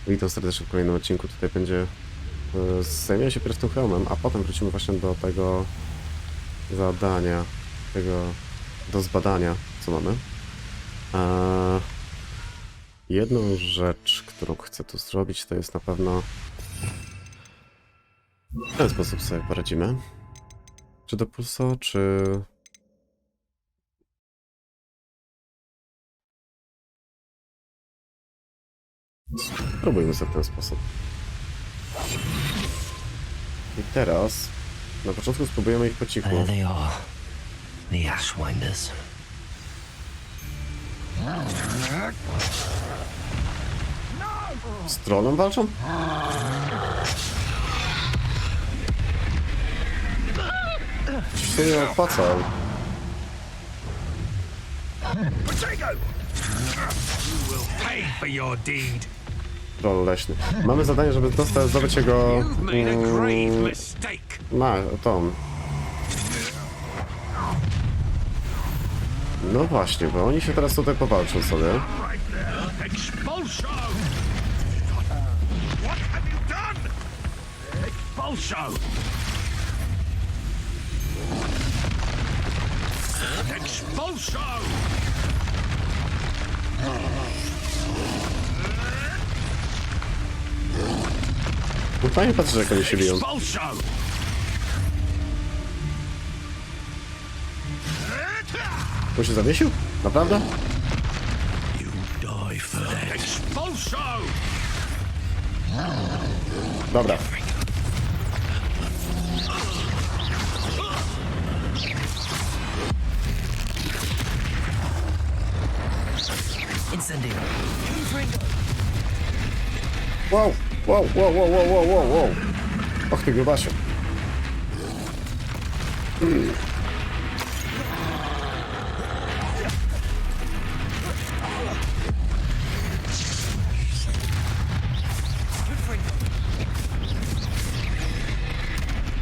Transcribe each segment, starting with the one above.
Witam serdecznie w kolejnym odcinku. Tutaj będzie... Zajmiemy się pierw tym hełmem, a potem wrócimy właśnie do tego zadania, do zbadania, co mamy. Jedną rzecz, którą chcę tu zrobić, to jest na pewno... W ten sposób sobie poradzimy. Czy do pulso, czy... Spróbujmy sobie w ten sposób. I teraz, na początku spróbujemy ich po cichu. There they are, the Ashwinders. Z trollem walczą? Coś się nie opłaca. Troll leśny. Mamy zadanie, żeby zdobyć jego... tą. No właśnie, bo oni się teraz tutaj powalczą sobie. No fajnie patrzę, jak oni się biją. To się zawiesił? Naprawdę? Dobra. Wow, wow, wow, wow, wow, wow, wow, wow. Och ty grubasie.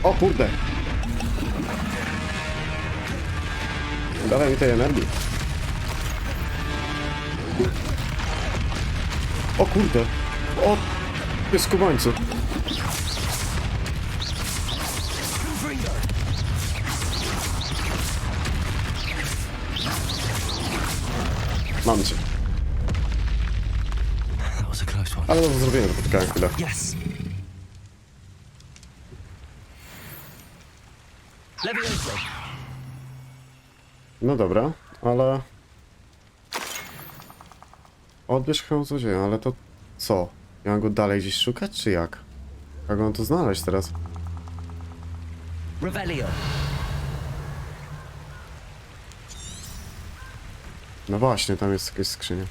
O kurde. Dawaj mi tej energii. O kurde. O, jest kubańcu. Mam cię. Ale do zrobienia to poczekałem chwilę. No dobra, ale... Odbierz hełm złodzieja, ale to co? Ja mam go dalej gdzieś szukać, czy jak? Jak mam to znaleźć teraz? No właśnie, tam jest jakaś skrzynia.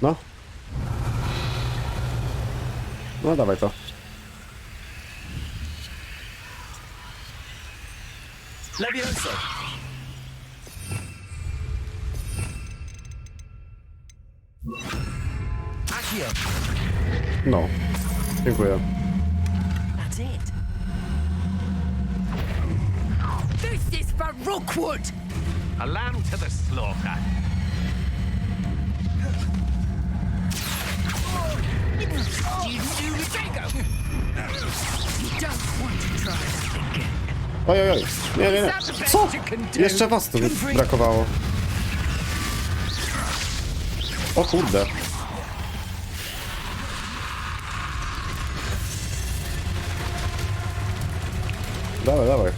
No. No dawaj to. No. Dziękuję. This is for Rookwood! A lamb to the slaughter. You don't want to try that again. Oj, oj, oj. Nie, nie, nie. Co? Jeszcze was tu brakowało. O kurde. Dawaj, dawaj.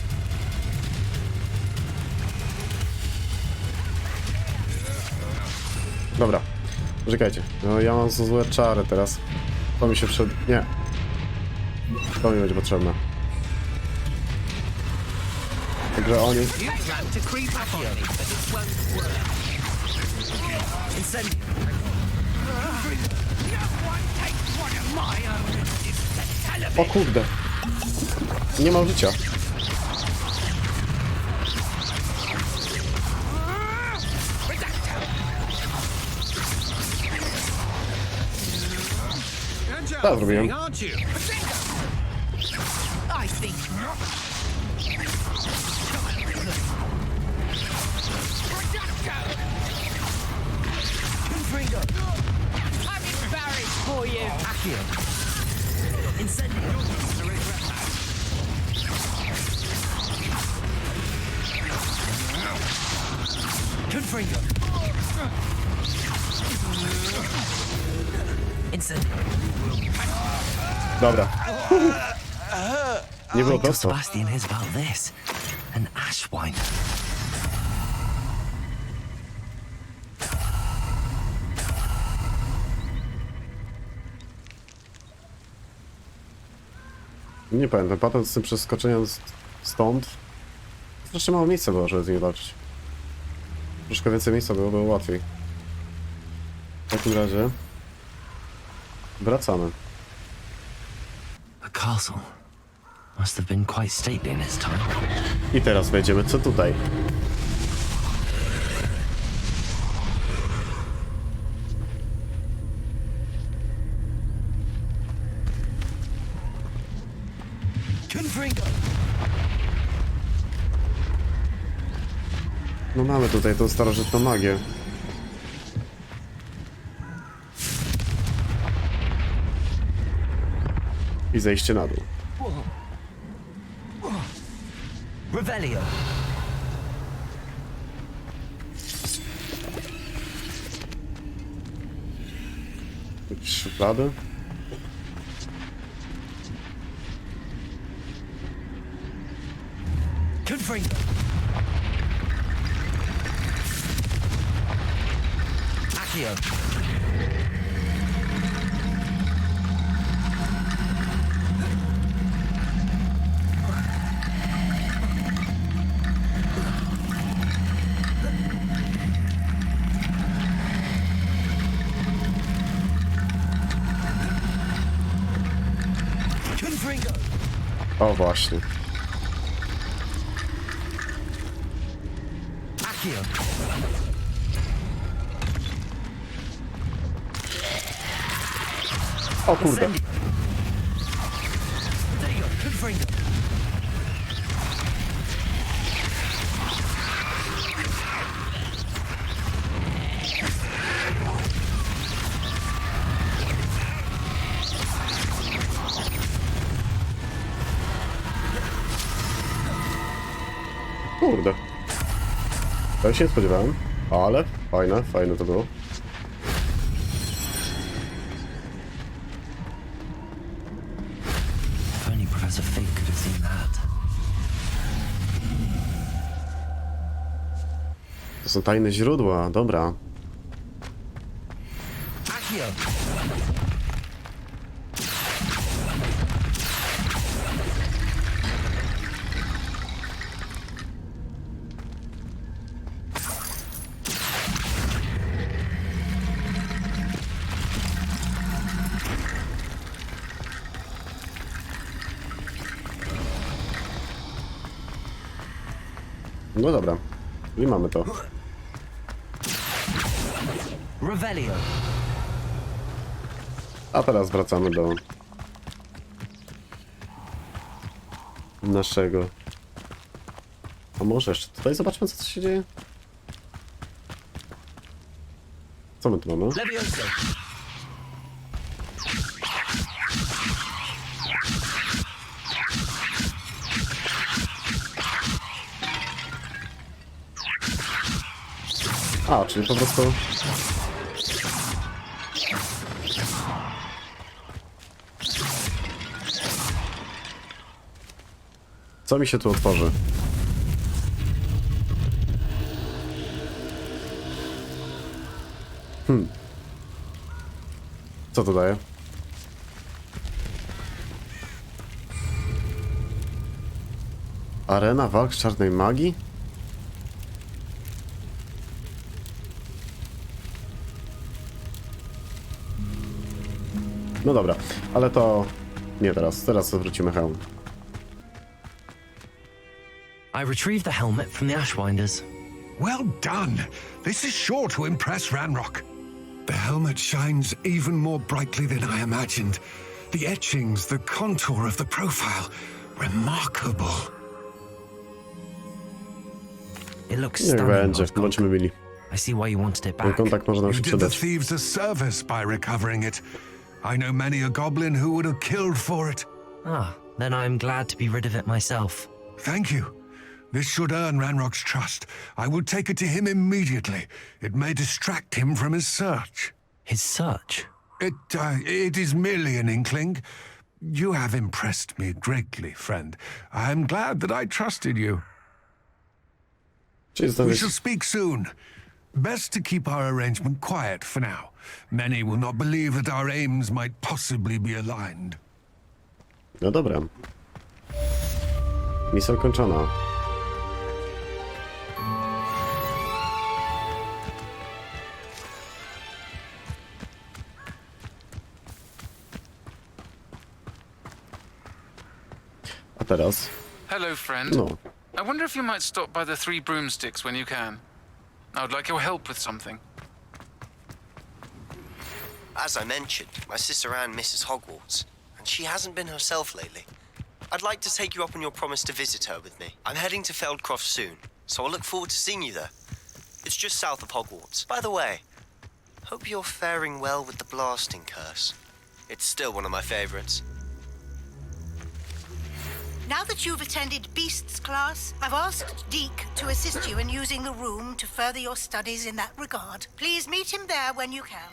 Dobra. Czekajcie. No ja mam złe czary teraz. To mi się przed... Nie. To mi będzie potrzebne. Także oni... O kurde. Nie mam życia. Tak zrobiłem. Barry for you. Accio. Incendio. Confringo. Incendio. Dobra. Nie było Wait till prosto. Sebastian hears about this. An ash winder. Nie pamiętam, patent z tym przeskoczeniem stąd. Zresztą mało miejsca było, żeby z nim walczyć. Troszkę więcej miejsca było łatwiej. W takim razie wracamy. The castle must have been quite stately in its time. I teraz wejdziemy co tutaj. Confringo. No mamy tutaj tą starożytną magię. I zejście na dół. Revelio. Jakieś szuflady. Confringo. Accio. Confringo. O właśnie. Accio. O kurde. Confringo. Kurde. To się nie spodziewałem, ale fajne to było. If only Professor Fig could have seen that. To są tajne źródła, dobra. Accio. No dobra. I mamy to. Revelio. A teraz wracamy do naszego. A może jeszcze tutaj zobaczmy, co się dzieje? Co my tu mamy? Levioso. A, czyli po prostu... Co mi się tu otworzy? Co to daje? Arena walk z czarnej magii? No dobra, ale to nie teraz. Teraz wrócimy hełm. I retrieved the helmet from the Ashwinders. Well done. This is sure to impress Ranrock. The helmet shines even more brightly than I imagined. The etchings, the contour of the profile. Remarkable. It looks Niech stunning. będzie, Lodgok. bądźmy mili. I see why you wanted it Ten back. kontakt może nam You się did the przydać. thieves a service by recovering it. I know many a goblin who would have killed for it. Ah, then I'm glad to be rid of it myself. Thank you. This should earn Ranrock's trust. I will take it to him immediately. It may distract him from his search. His search? It is merely an inkling. You have impressed me greatly, friend. I am glad that I trusted you. Czyli We znaleźć... shall speak soon. Best to keep our arrangement quiet for now. Many will not believe that our aims might possibly be aligned. No dobra. Misja ukończona. A teraz? Hello, friend. No. I wonder if you might stop by the Three Broomsticks when you can. I would like your help with something. As I mentioned, my sister Anne misses Hogwarts, and she hasn't been herself lately. I'd like to take you up on your promise to visit her with me. I'm heading to Feldcroft soon, so I'll look forward to seeing you there. It's just south of Hogwarts. By the way, hope you're faring well with the blasting curse. It's still one of my favorites. Now that you've attended Beasts class, I've asked Deke to assist you in using the room to further your studies in that regard. Please meet him there when you can.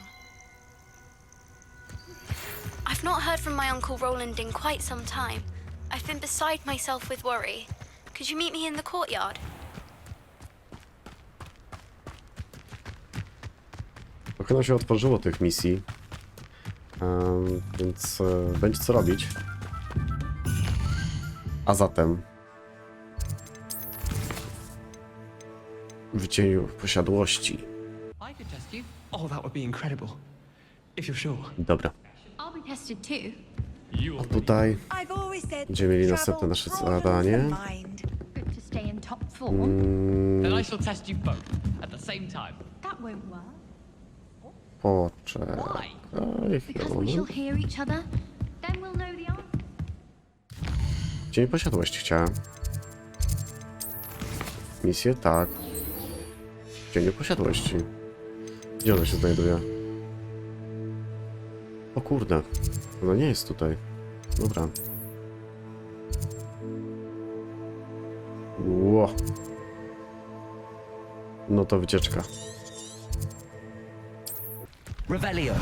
I've not heard from my Uncle Roland in quite some time. I've been beside myself with worry. Could you meet me in the courtyard? Trochę nam się otworzyło tych misji. Więc będzie co robić. A zatem w cieniu posiadłości. I could test you. Oh, that would be incredible. If you're sure. Dobra. I'll be tested too. A tutaj będziemy mieli następne nasze zadanie. Good to stay in top four. Then I shall test you both at the same time. That won't work. Poczekaj Because we shall hear each other. Then we'll know the answer. Cień posiadłości chciałem. Misję? Tak. W cieniu posiadłości. Gdzie ona się znajduje? O kurde. Ona nie jest tutaj. Dobra. Ło. No to wycieczka. Revelio.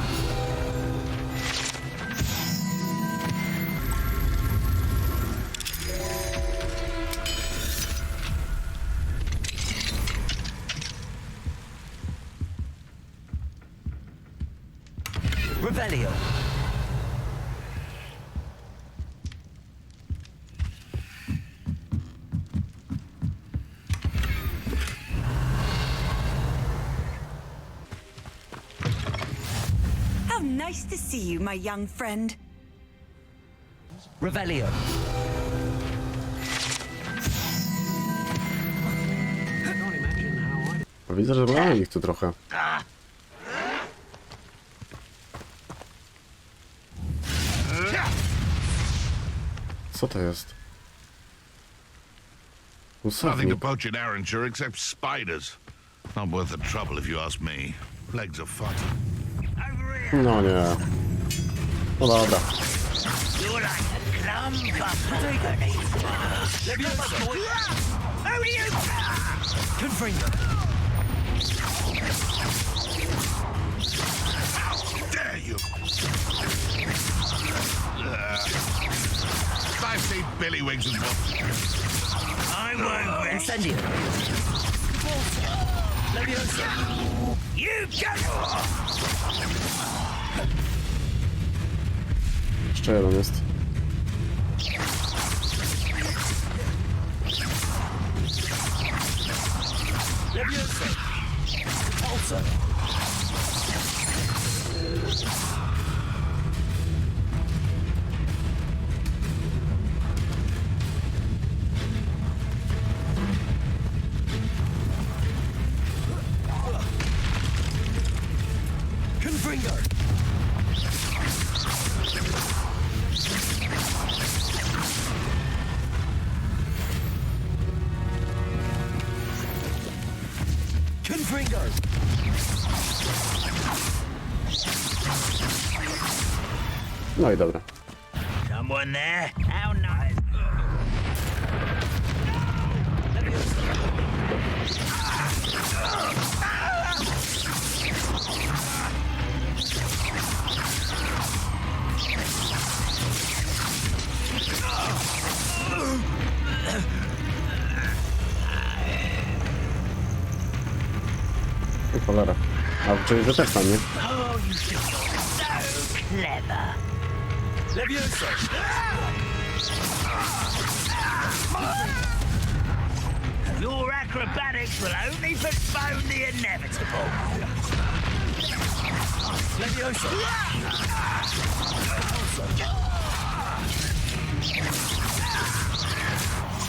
Revelio. How nice to see you, my young friend. Revelio. Widzę, że mamy ich tu trochę. Co to jest? Nothing Usownik. to poach in Arrowshire except spiders. Not worth the trouble if you ask me. Legs are fun. No nie. No dobra. Dare you! I've seen Billywigs and I won't win. Incendio. You get Jeszcze jeden jest. Confringo. No i dobra. Someone there? How nice. O cholera. A czyli że też tam, nie? Oh, you think you're so clever. Levioso. Your acrobatics will only postpone the inevitable. Levioso.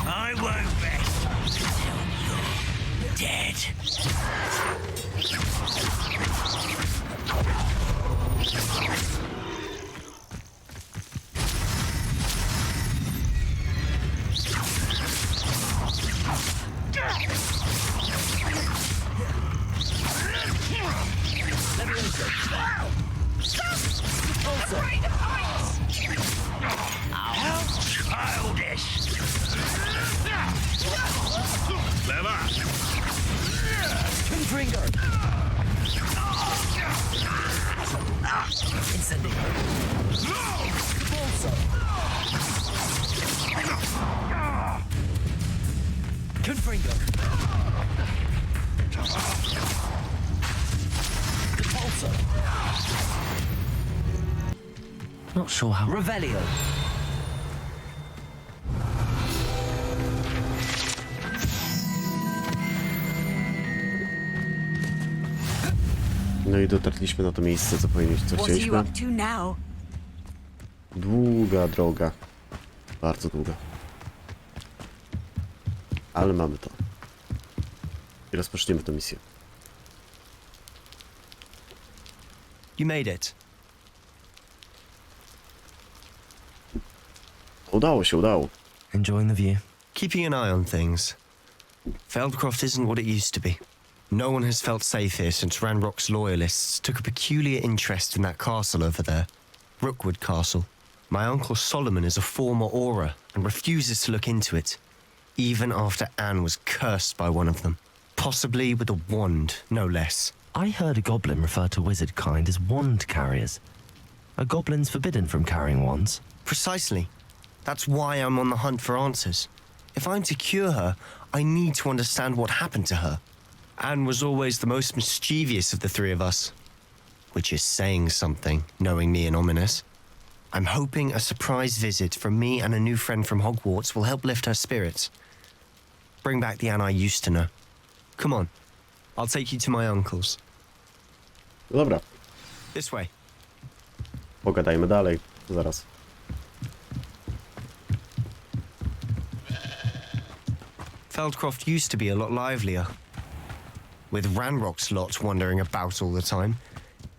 I won't rest until you're dead. How childish! Clever. Confringo! Incendio! Bolso! Confringo! Repulso! Not sure how. Revelio! No i dotarliśmy na to miejsce, co powinniśmy, co What are you chcieliśmy. up to now? Długa droga. Bardzo długa. Ale mamy to. I rozpoczniemy tę misję. You made it. Udało się, udało. Enjoying the view. Keeping an eye on things. Feldcroft isn't what it used to be. No one has felt safe here since Ranrock's loyalists took a peculiar interest in that castle over there. Rookwood Castle. My uncle Solomon is a former Auror and refuses to look into it, even after Anne was cursed by one of them. Possibly with a wand, no less. I heard a goblin refer to wizard kind as wand carriers. Are goblins forbidden from carrying wands? Precisely. That's why I'm on the hunt for answers. If I'm to cure her, I need to understand what happened to her. Anne was always the most mischievous of the three of us. Which is saying something, knowing me and Ominous. I'm hoping a surprise visit from me and a new friend from Hogwarts will help lift her spirits. Bring back the Anne I used to know. Come on. I'll take you to my uncle's. Dobra, This way. pogadajmy dalej. Zaraz. Feldcroft used to be a lot livelier. With Ranrock's lot wandering about all the time,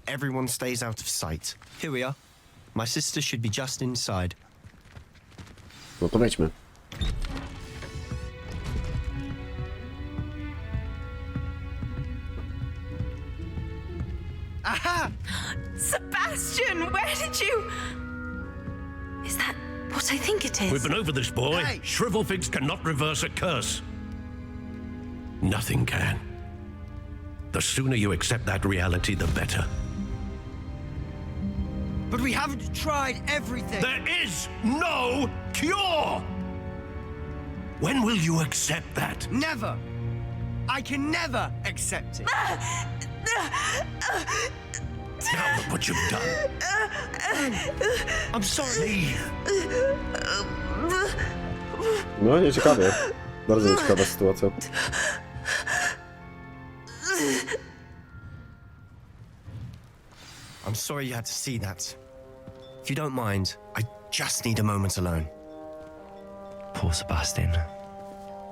everyone stays out of sight. Here we are. My sister should be just inside. No to wejdźmy. Aha! Sebastian, where did you... Is that what I think it is? We've been over this, boy. Hey. Shrivelfigs cannot reverse a curse. Nothing can. The sooner you accept that reality, the better. But we haven't tried everything! There is no cure! When will you accept that? Never! I can never accept it! Now look what you've done. I'm sorry! Leave. No nieciekawie. Bardzo nieciekawa sytuacja. I'm sorry you had to see that. If you don't mind, I just need a moment alone. Poor Sebastian.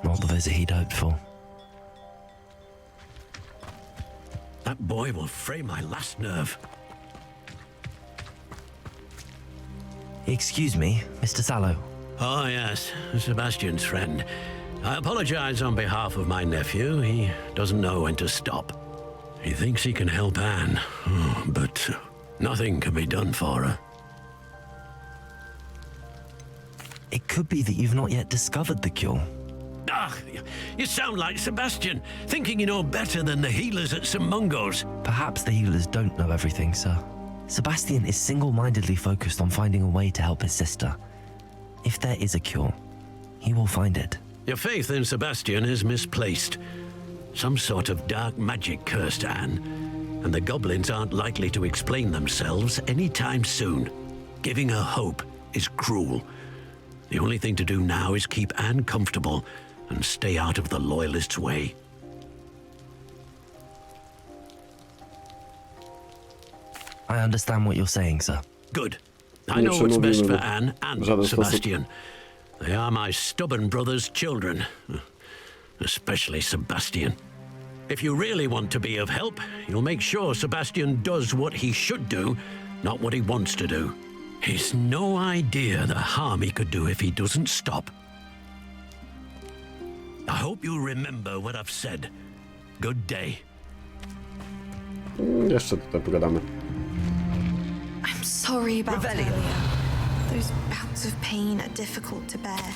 Not the visit he'd hoped for. That boy will fray my last nerve. Excuse me, Mr. Sallow. Oh, yes, Sebastian's friend. I apologize on behalf of my nephew. He doesn't know when to stop. He thinks he can help Anne, but nothing can be done for her. could be that you've not yet discovered the cure. Ah, you sound like Sebastian, thinking you know better than the healers at St. Mungo's. Perhaps the healers don't know everything, sir. Sebastian is single-mindedly focused on finding a way to help his sister. If there is a cure, he will find it. Your faith in Sebastian is misplaced. Some sort of dark magic cursed Anne, and the goblins aren't likely to explain themselves anytime soon. Giving her hope is cruel. The only thing to do now is keep Anne comfortable and stay out of the Loyalists' way. I understand what you're saying, sir. Good. I know what's best for Anne and Sebastian. They are my stubborn brother's children. Especially Sebastian. If you really want to be of help, you'll make sure Sebastian does what he should do, not what he wants to do. He's no idea the harm he could do if he doesn't stop. I hope you'll remember what I've said. Good day. Jeszcze tutaj pogadamy. I'm sorry about earlier. Those bouts of pain are difficult to bear.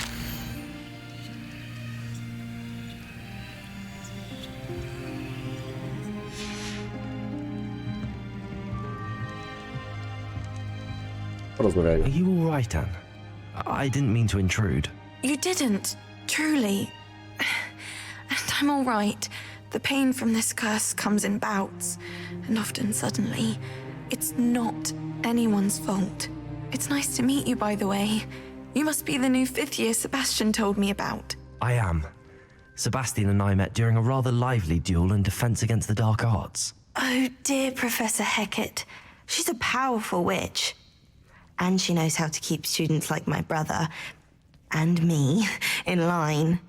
Porozmawiajmy. Are you all right, Anne? I didn't mean to intrude. You didn't, truly. And I'm all right. The pain from this curse comes in bouts, and often suddenly. It's not anyone's fault. It's nice to meet you, by the way. You must be the new 5th year Sebastian told me about. I am. Sebastian and I met during a rather lively duel in defense against the dark arts. Oh, dear Professor Hecat. She's a powerful witch. And she knows how to keep students like my brother, and me, in line.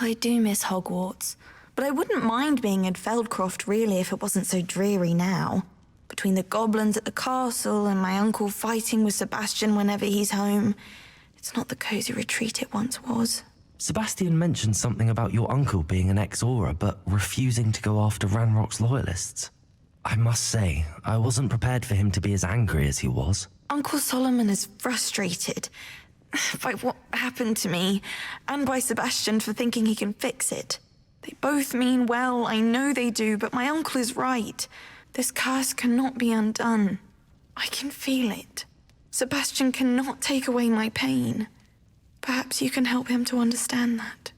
I do miss Hogwarts, but I wouldn't mind being in Feldcroft, really, if it wasn't so dreary now. Between the goblins at the castle and my uncle fighting with Sebastian whenever he's home, it's not the cozy retreat it once was. Sebastian mentioned something about your uncle being an ex-Auror, but refusing to go after Ranrock's loyalists. I must say, I wasn't prepared for him to be as angry as he was. Uncle Solomon is frustrated by what happened to me, and by Sebastian for thinking he can fix it. They both mean well, I know they do, but my uncle is right. This curse cannot be undone. I can feel it. Sebastian cannot take away my pain. Perhaps you can help him to understand that.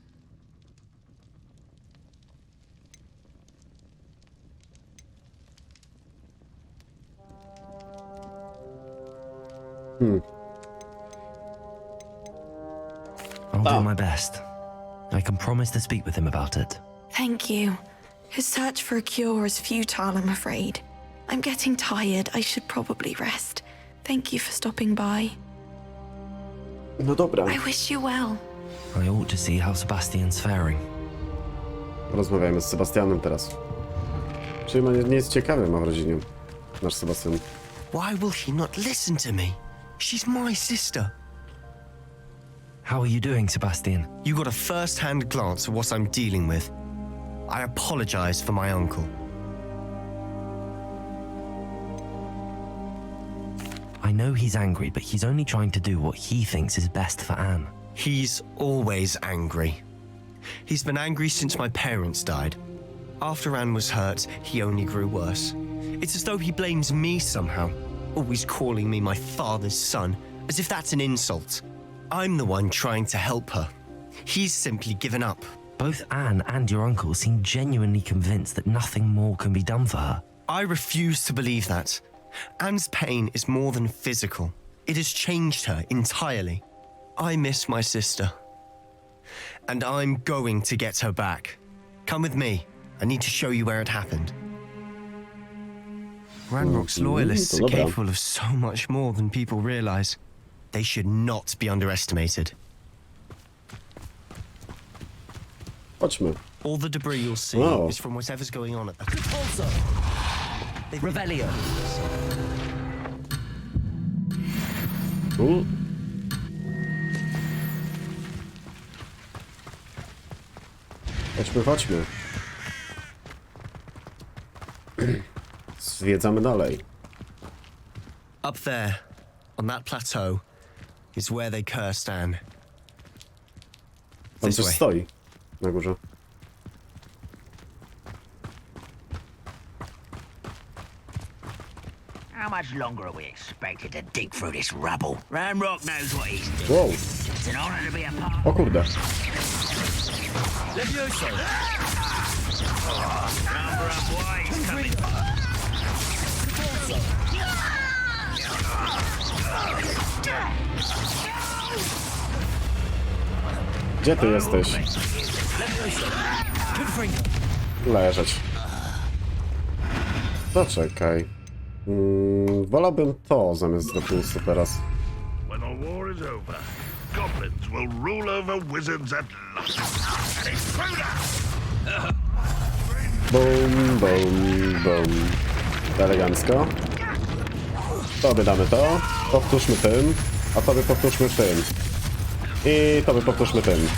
I'll do my best. I can promise to speak with him about it. Thank you. His search for a cure is futile, I'm afraid. I'm getting tired. I should probably rest. Thank you for stopping by. No dobra. I wish you well. I ought to see how Sebastian's faring. Rozmawiajmy z Sebastianem teraz. Czyli nie jest ciekawy, mam wrażenie, nasz Sebastian. Why will she not listen to me? She's my sister. How are you doing, Sebastian? You got a first-hand glance at what I'm dealing with. I apologize for my uncle. I know he's angry, but he's only trying to do what he thinks is best for Anne. He's always angry. He's been angry since my parents died. After Anne was hurt, he only grew worse. It's as though he blames me somehow, always calling me my father's son, as if that's an insult. I'm the one trying to help her. He's simply given up. Both Anne and your uncle seem genuinely convinced that nothing more can be done for her. I refuse to believe that. Anne's pain is more than physical. It has changed her entirely. I miss my sister. And I'm going to get her back. Come with me. I need to show you where it happened. Ranrock's loyalists are capable of so much more than people realize. They should not be underestimated. Chodźmy. All the debris you'll see is from whatever's going on at the... Also, Revelio. Chodźmy, chodźmy. Zwiedzamy dalej. Up there, on that plateau, is where they cursed Anne. On coś stoi na górze. How much longer are we expected to dig through this rubble? Ranrock knows what he's doing. Wow. It's an honor to be a part. O kurde. Gdzie ty jesteś? Leżeć. Zaczekaj. Wolałbym to zamiast depulsu teraz. When the war is over, goblins will rule over wizards at last. Boom, boom, boom. Elegancko. Tobie damy to. Powtórzmy tym. A tobie powtórzmy tym. I tobie powtórzmy tym.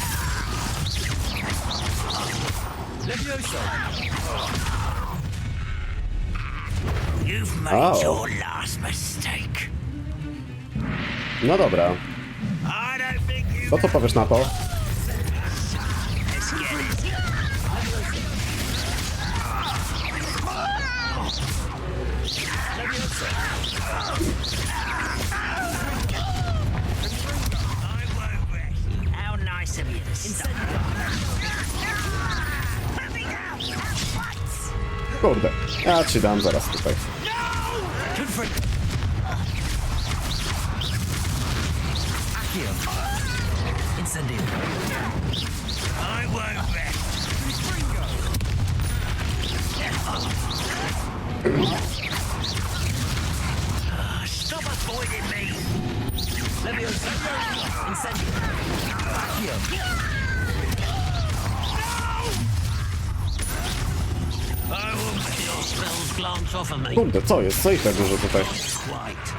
You've made your last mistake. No dobra. I don't think you. Co powiesz na to? Let's get it. How nice of you to stop. Kurde. Ja ci dam zaraz tutaj. I won't rest. Stop avoiding me. I will make your spells glance off of me. Kurde, co jest? Co ich tak dużo tutaj? Quite.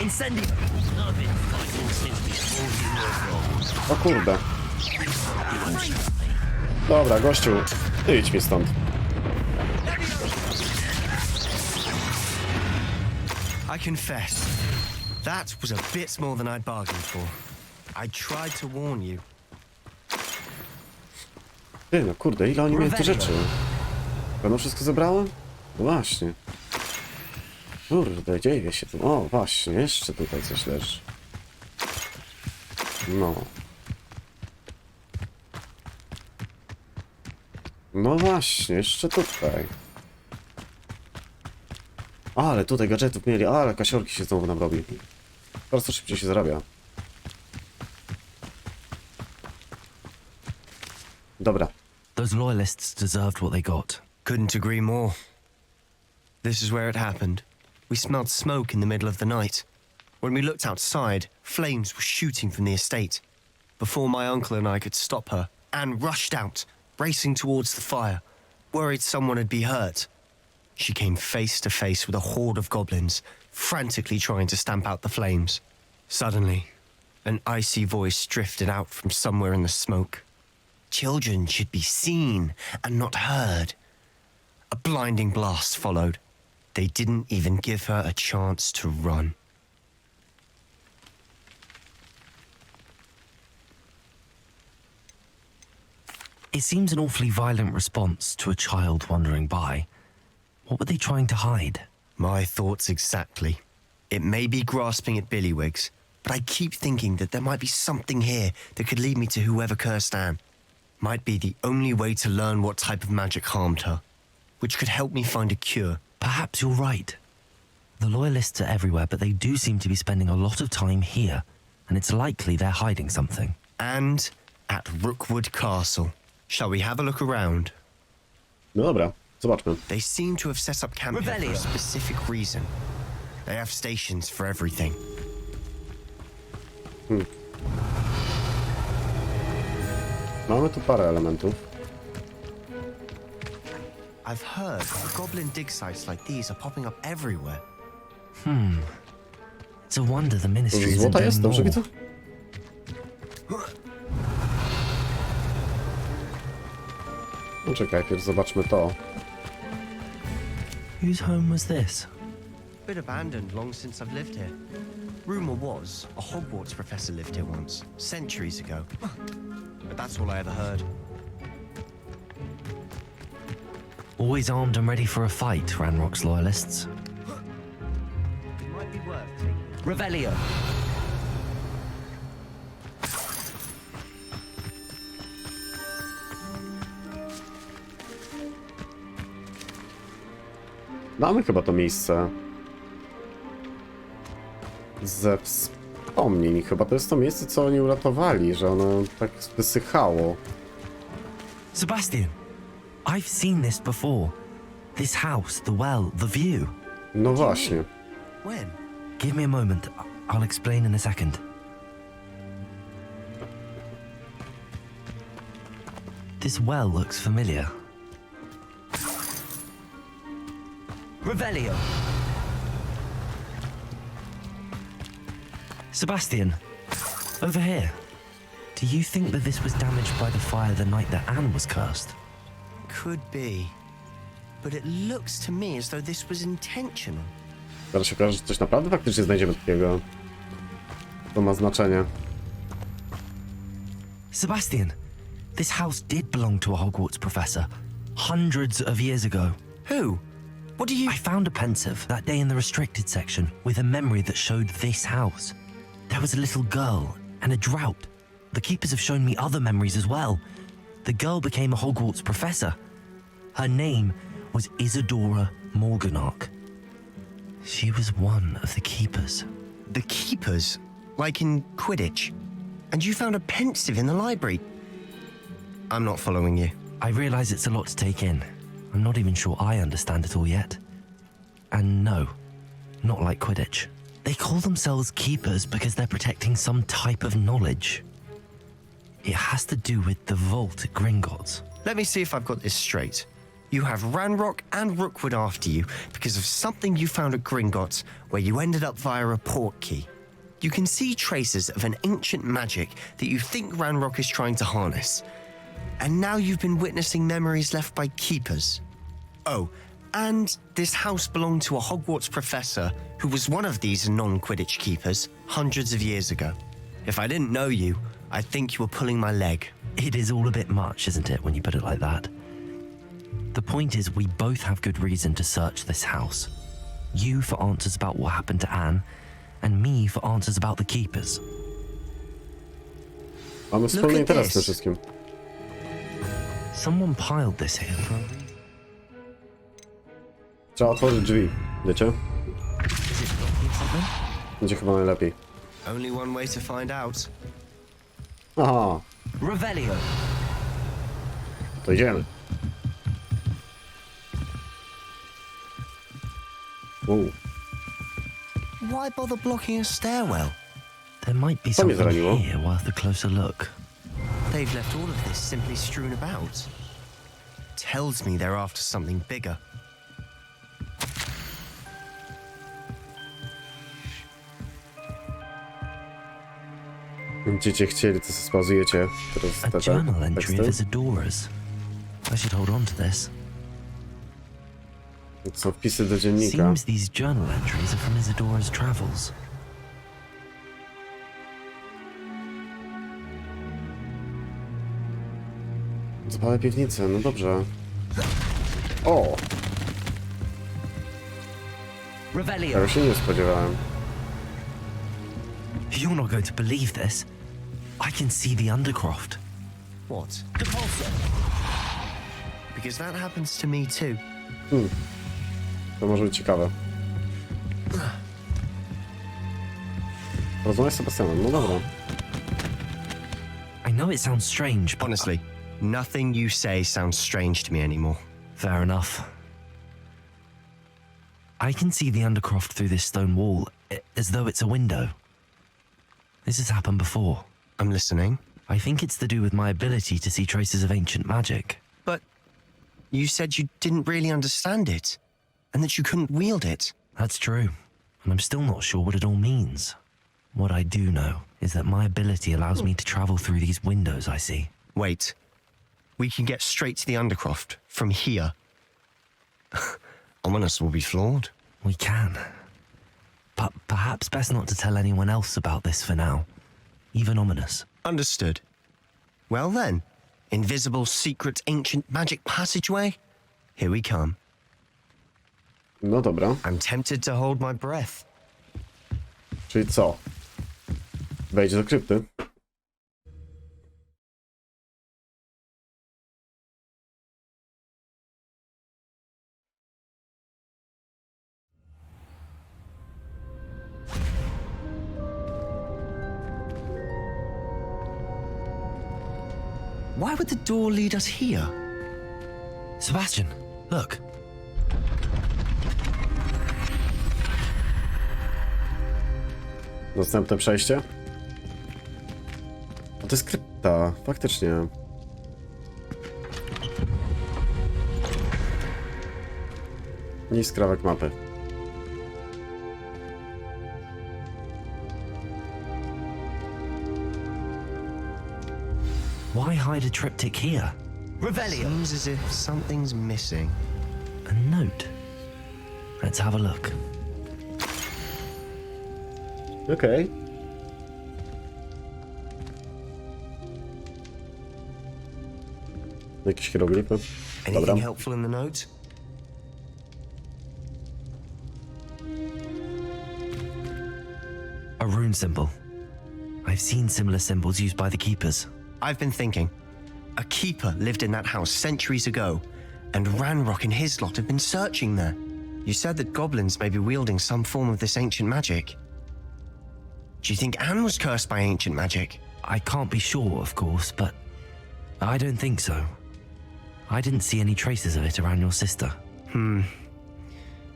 Incendio. I've been fighting since before you were born. O kurde. Dobra, gościu. Idź mi stąd. I confess, that was a bit more than I'd bargained for. I tried to warn you. Ty, no kurde, ile oni mieli te rzeczy? Pewno wszystko zebrałem? No właśnie. Kurde, dzieje się tu. O, właśnie, jeszcze tutaj coś leży. No. No właśnie, jeszcze tutaj. Ale tutaj gadżetów mieli, ale kasiorki się znowu nam robi. Teraz to szybciej się zarabia. Dobra. Those loyalists deserved what they got. Couldn't agree more. This is where it happened. We smelled smoke in the middle of the night. When we looked outside, flames were shooting from the estate. Before my uncle and I could stop her, Anne rushed out, racing towards the fire, worried someone had been hurt. She came face to face with a horde of goblins, frantically trying to stamp out the flames. Suddenly, an icy voice drifted out from somewhere in the smoke. Children should be seen and not heard. A blinding blast followed. They didn't even give her a chance to run. It seems an awfully violent response to a child wandering by. What were they trying to hide? My thoughts exactly. It may be grasping at Billywigs, but I keep thinking that there might be something here that could lead me to whoever cursed Anne. Might be the only way to learn what type of magic harmed her, which could help me find a cure. Perhaps you're right. The loyalists are everywhere, but they do seem to be spending a lot of time here, and it's likely they're hiding something. And at Rookwood Castle. Shall we have a look around? No dobra, zobaczmy. They seem to have set up camp here for a specific reason. They have stations for everything. Mamy tu parę elementów. I've heard goblin dig sites like these are popping up everywhere. It's a wonder the ministry isn't Złota doing jest, dobrze more. widzę? No czekaj, najpierw zobaczmy to. Whose home was this? Been abandoned long since I've lived here. Rumor was a Hogwarts professor lived here once, centuries ago. But that's all I ever heard. Always armed and ready for a fight, Ranrock's loyalists. It might be worth taking. Revelio. Mamy chyba to miejsce. Ze wspomnień. Chyba to jest to miejsce, co oni uratowali, że ono tak wysychało. Sebastian, I've seen this before. This house, the well, the view. No właśnie. When? Give me a moment. I'll explain in a second. This well looks familiar. Revelio. Sebastian, over here. Do you think that this was damaged by the fire the night that Anne was cursed? Could be. But it looks to me as though this was intentional. Teraz się okaże, że coś naprawdę faktycznie znajdziemy takiego. To ma znaczenie. Sebastian, this house did belong to a Hogwarts professor. Hundreds of years ago. Who? What do you... I found a pensive that day in the restricted section with a memory that showed this house. There was a little girl and a drought. The keepers have shown me other memories as well. The girl became a Hogwarts professor. Her name was Isadora Morganach. She was one of the keepers. The keepers? Like in Quidditch? And you found a pensive in the library? I'm not following you. I realize it's a lot to take in. I'm not even sure I understand it all yet. And no, not like Quidditch. They call themselves keepers because they're protecting some type of knowledge. It has to do with the vault at Gringotts. Let me see if I've got this straight. You have Ranrock and Rookwood after you because of something you found at Gringotts where you ended up via a portkey. You can see traces of an ancient magic that you think Ranrock is trying to harness. And now you've been witnessing memories left by keepers. Oh, and this house belonged to a Hogwarts professor who was one of these non-Quidditch keepers hundreds of years ago. If I didn't know you, I'd think you were pulling my leg. It is all a bit much, isn't it, when you put it like that? The point is, we both have good reason to search this house. You for answers about what happened to Anne, and me for answers about the keepers. Mamy wspólny interes w tym wszystkim. Someone piled this here for a reason. Trzeba otworzyć drzwi, wiecie? Będzie chyba najlepiej. Only one way to find out. Aha, Revelio. to idziemy. Why bother blocking a stairwell? There might be Co mnie something zraniło? here worth a closer look. They've left all of this simply strewn about. Tells me they're after something bigger. Będziecie chcieli, to sobie spauzujecie teraz A te journal entry of teksty. Isadora's. I should hold on to this. To są wpisy do dziennika. Seems these journal entries are from Isadora's travels. Zapalę piwnicę, no dobrze. O! Revelio. Tego się nie spodziewałem. You're not going to believe this. I can see the Undercroft. What? Depulso. Because that happens to me too. To może być ciekawe. Rozmawiaj z Sebastianem, no dobra. I know it sounds strange, but Honestly, nothing you say sounds strange to me anymore. fair enough. I can see the Undercroft through this stone wall, as though it's a window. This has happened before. I'm listening. I think it's to do with my ability to see traces of ancient magic. But you said you didn't really understand it, and that you couldn't wield it. That's true, and I'm still not sure what it all means. What I do know is that my ability allows me to travel through these windows I see. Wait. We can get straight to the Undercroft from here. Ominous will be flawed. We can. But perhaps best not to tell anyone else about this for now. Even ominous. Understood. Well then, invisible, secret, ancient magic passageway? Here we come. No dobra. I'm tempted to hold my breath. Czyli co? Wejdzie do krypty. Why would the door lead us here? Sebastian, look. Następne przejście. O, to jest krypta, faktycznie. I skrawek mapy. Why hide a triptych here? Revelio. Seems as if something's missing. A note. Let's have a look. Okej. Jakieś hieroglify. Dobra. Anything helpful in the note? A rune symbol. I've seen similar symbols used by the keepers. I've been thinking. A keeper lived in that house centuries ago, and Ranrock and his lot have been searching there. You said that goblins may be wielding some form of this ancient magic. Do you think Anne was cursed by ancient magic? I can't be sure, of course, but I don't think so. I didn't see any traces of it around your sister.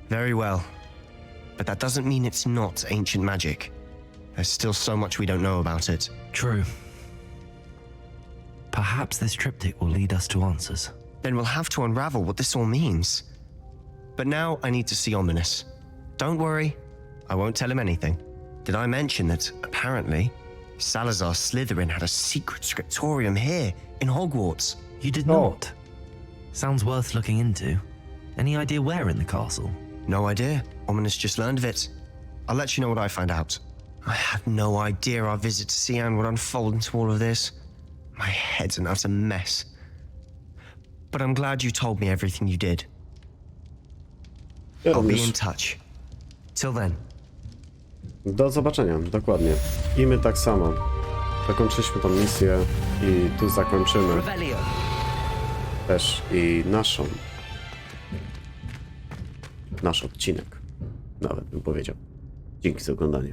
Very well. But that doesn't mean it's not ancient magic. There's still so much we don't know about it. True. Perhaps this triptych will lead us to answers. Then we'll have to unravel what this all means. But now I need to see Ominous. Don't worry, I won't tell him anything. Did I mention that, apparently, Salazar Slytherin had a secret scriptorium here, in Hogwarts? You did not? Sounds worth looking into. Any idea where in the castle? No idea. Ominous just learned of it. I'll let you know what I find out. I had no idea our visit to see Anne would unfold into all of this. My head's an utter mess. But I'm glad you told me everything you did. I'll be in touch. Till then. Do zobaczenia, dokładnie. I my tak samo. Zakończyliśmy tą misję i tu zakończymy też i nasz odcinek. Nawet bym powiedział. Dzięki za oglądanie.